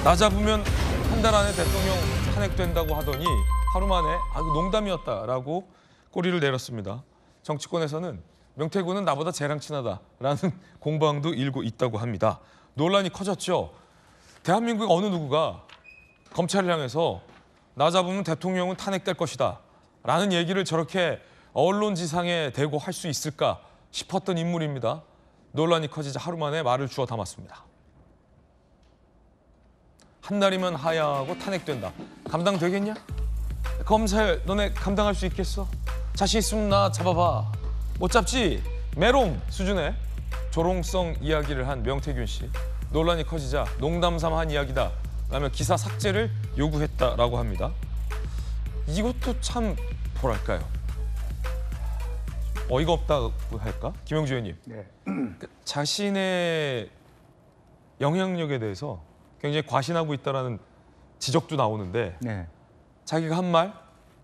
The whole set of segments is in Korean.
나 잡으면 한 달 안에 대통령 탄핵된다고 하더니 하루 만에 이거 농담이었다라고 꼬리를 내렸습니다. 정치권에서는 명태균은 나보다 쟤랑 친하다라는 공방도 일고 있다고 합니다. 논란이 커졌죠. 대한민국 어느 누구가 검찰을 향해서 나 잡으면 대통령은 탄핵될 것이다 라는 얘기를 저렇게 언론지상에 대고 할 수 있을까 싶었던 인물입니다. 논란이 커지자 하루 만에 말을 주워 담았습니다. 한 달이면 하야하고 탄핵된다. 감당되겠냐? 검찰 너네 감당할 수 있겠어? 자신 있으면 나 잡아봐. 못 잡지? 메롱 수준의 조롱성 이야기를 한 명태균 씨. 논란이 커지자 농담 삼아 한 이야기다 라며 기사 삭제를 요구했다라고 합니다. 이것도 참 뭐랄까요? 어이가 없다고 할까? 김영주 의원님. 네. 자신의 영향력에 대해서 굉장히 과신하고 있다는 지적도 나오는데 네. 자기가 한 말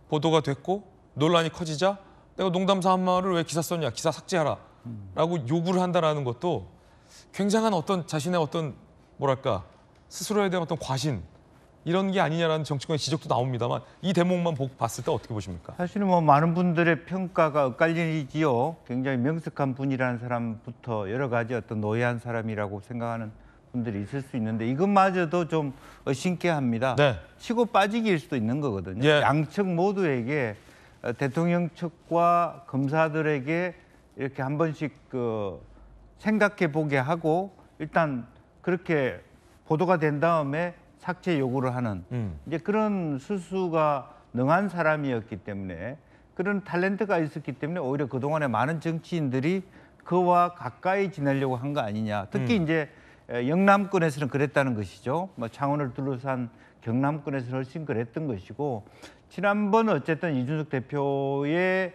보도가 됐고 논란이 커지자 내가 농담삼아 한 말을 왜 기사 썼냐, 기사 삭제하라 라고 요구를 한다는 것도 굉장한 어떤 자신의 어떤 뭐랄까 스스로에 대한 어떤 과신 이런 게 아니냐라는 정치권의 지적도 나옵니다만 이 대목만 봤을 때 어떻게 보십니까? 사실은 뭐 많은 분들의 평가가 엇갈리지요. 굉장히 명석한 분이라는 사람부터 여러 가지 어떤 노예한 사람이라고 생각하는 분들이 있을 수 있는데 이것마저도 좀 의심케 합니다. 네. 치고 빠지기일 수도 있는 거거든요. 예. 양측 모두에게 대통령 측과 검사들에게 이렇게 한 번씩 생각해 보게 하고 일단 그렇게 보도가 된 다음에 삭제 요구를 하는 이제 그런 수수가 능한 사람이었기 때문에 그런 탤런트가 있었기 때문에 오히려 그동안에 많은 정치인들이 그와 가까이 지내려고 한 거 아니냐. 특히 이제 영남권에서는 그랬다는 것이죠. 뭐 창원을 둘러싼 경남권에서는 훨씬 그랬던 것이고 지난번 어쨌든 이준석 대표의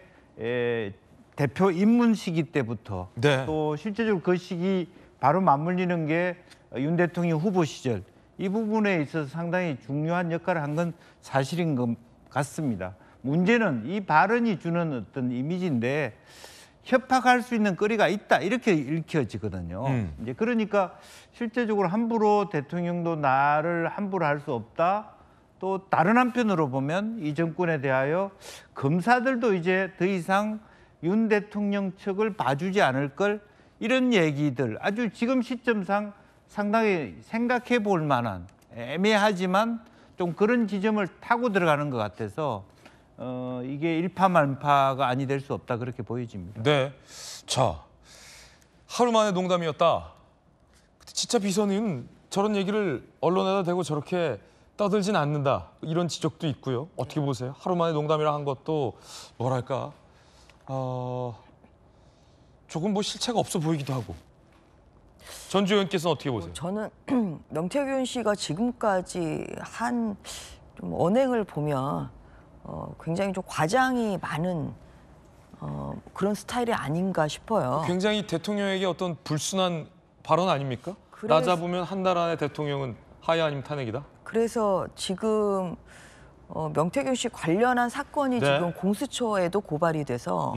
대표 입문 시기 때부터 네. 또 실제적으로 그 시기 바로 맞물리는 게 윤 대통령 후보 시절 이 부분에 있어서 상당히 중요한 역할을 한 건 사실인 것 같습니다. 문제는 이 발언이 주는 어떤 이미지인데 협박할 수 있는 거리가 있다 이렇게 읽혀지거든요. 이제 그러니까 실제적으로 함부로 대통령도 나를 함부로 할 수 없다. 또 다른 한편으로 보면 이 정권에 대하여 검사들도 이제 더 이상 윤 대통령 측을 봐주지 않을 걸 이런 얘기들 아주 지금 시점상 상당히 생각해 볼 만한 애매하지만 좀 그런 지점을 타고 들어가는 것 같아서 이게 일파만파가 아니 될 수 없다 그렇게 보여집니다. 네. 자, 하루 만에 농담이었다. 진짜 비서는 저런 얘기를 언론에다 대고 저렇게 떠들진 않는다. 이런 지적도 있고요. 어떻게 보세요? 하루 만에 농담이라 한 것도 뭐랄까 조금 뭐 실체가 없어 보이기도 하고. 전주 의원께서는 어떻게 보세요? 저는 명태균 씨가 지금까지 한 좀 언행을 보면 굉장히 좀 과장이 많은 그런 스타일이 아닌가 싶어요. 굉장히 대통령에게 어떤 불순한 발언 아닙니까? 나 잡으면 한 달 안에 대통령은 하야 아니면 탄핵이다? 그래서 지금 명태균 씨 관련한 사건이 네. 지금 공수처에도 고발이 돼서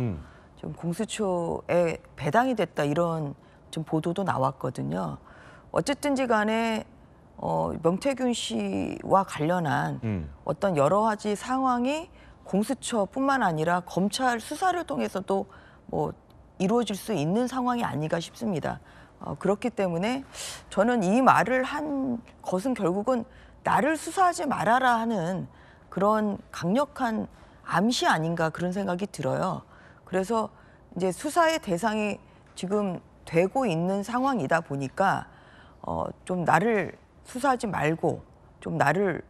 지금 공수처에 배당이 됐다 이런 좀 보도도 나왔거든요. 어쨌든지 간에 명태균 씨와 관련한 어떤 여러 가지 상황이 공수처뿐만 아니라 검찰 수사를 통해서도 뭐 이루어질 수 있는 상황이 아닌가 싶습니다. 그렇기 때문에 저는 이 말을 한 것은 결국은 나를 수사하지 말아라 하는 그런 강력한 암시 아닌가 그런 생각이 들어요. 그래서 이제 수사의 대상이 지금 되고 있는 상황이다 보니까 좀 나를 수사하지 말고 좀 나를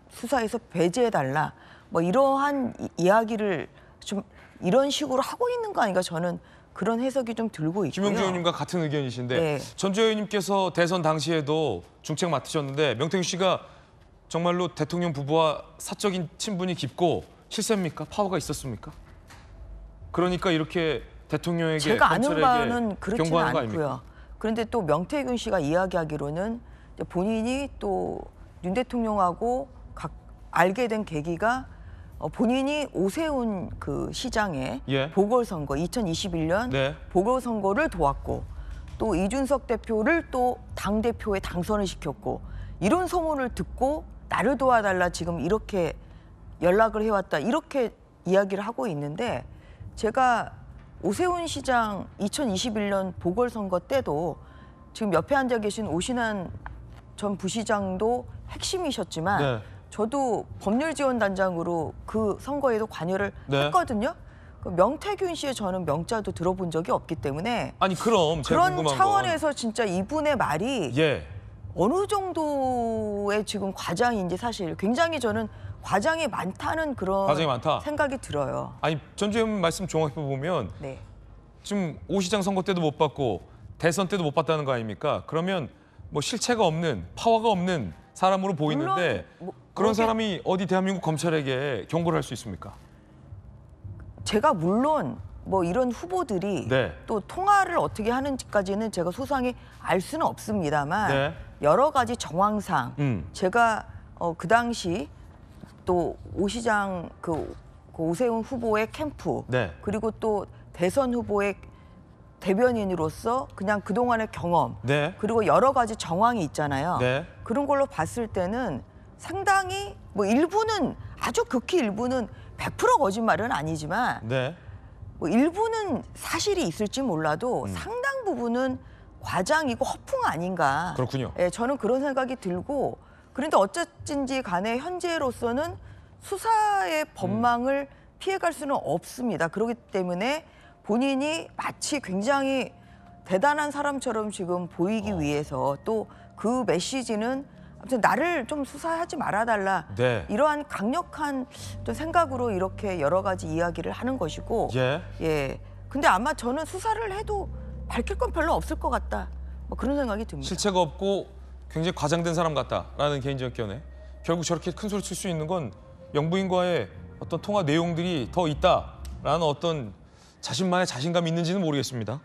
수사에서 배제해달라 뭐 이러한 이야기를 좀 이런 식으로 하고 있는 거 아닌가 저는 그런 해석이 좀 들고 있고요. 김영주 의원님과 같은 의견이신데 네. 전주 의원님께서 대선 당시에도 중책 맡으셨는데 명태균 씨가 정말로 대통령 부부와 사적인 친분이 깊고 실세입니까? 파워가 있었습니까? 그러니까 이렇게 대통령에게 제가 아는 바는 그렇지는 경고하는 거 않고요. 아닙니까? 그런데 또 명태균 씨가 이야기하기로는 이제 본인이 또 윤 대통령하고 알게 된 계기가 본인이 오세훈 그 시장의 예. 보궐선거 2021년 네. 보궐선거를 도왔고 또 이준석 대표를 또 당대표에 당선을 시켰고 이런 소문을 듣고 나를 도와달라 지금 이렇게 연락을 해왔다 이렇게 이야기를 하고 있는데 제가 오세훈 시장 2021년 보궐선거 때도 지금 옆에 앉아 계신 오신환 전 부시장도 핵심이셨지만 네. 저도 법률지원단장으로 그 선거에도 관여를 네. 했거든요. 그 명태균 씨의 저는 명자도 들어본 적이 없기 때문에 아니 그럼 제가 그런 궁금한 차원에서 진짜 이분의 말이 건 예. 어느 정도의 지금 과장인지 사실 굉장히 저는 과장이 많다는 그런 과장이 많다? 생각이 들어요. 아니 전 주임 말씀 종합해 보면 네. 지금 오 시장 선거 때도 못 받고 대선 때도 못 받다는 거 아닙니까? 그러면 뭐 실체가 없는 파워가 없는 사람으로 보이는데 물론 그런 그러게- 사람이 어디 대한민국 검찰에게 경고를 할 수 있습니까? 제가 물론 뭐 이런 후보들이 네. 또 통화를 어떻게 하는지까지는 제가 소상히 알 수는 없습니다만 네. 여러 가지 정황상 제가 그 당시 또 오 시장 그 오세훈 후보의 캠프 네. 그리고 또 대선 후보의 대변인으로서 그냥 그동안의 경험 네. 그리고 여러 가지 정황이 있잖아요. 네. 그런 걸로 봤을 때는 상당히 뭐 일부는 아주 극히 일부는 100% 거짓말은 아니지만 네. 뭐 일부는 사실이 있을지 몰라도 상당 부분은 과장이고 허풍 아닌가. 그렇군요. 예, 저는 그런 생각이 들고 그런데 어쨌든지 간에 현재로서는 수사의 법망을 피해갈 수는 없습니다. 그렇기 때문에 본인이 마치 굉장히 대단한 사람처럼 지금 보이기 위해서 또 그 메시지는 아무튼 나를 좀 수사하지 말아달라 네. 이러한 강력한 또 생각으로 이렇게 여러 가지 이야기를 하는 것이고 예. 예. 근데 아마 저는 수사를 해도 밝힐 건 별로 없을 것 같다. 뭐 그런 생각이 듭니다. 실체가 없고 굉장히 과장된 사람 같다라는 개인적 견해. 결국 저렇게 큰 소리 칠 수 있는 건 영부인과의 어떤 통화 내용들이 더 있다라는 어떤 자신만의 자신감이 있는지는 모르겠습니다.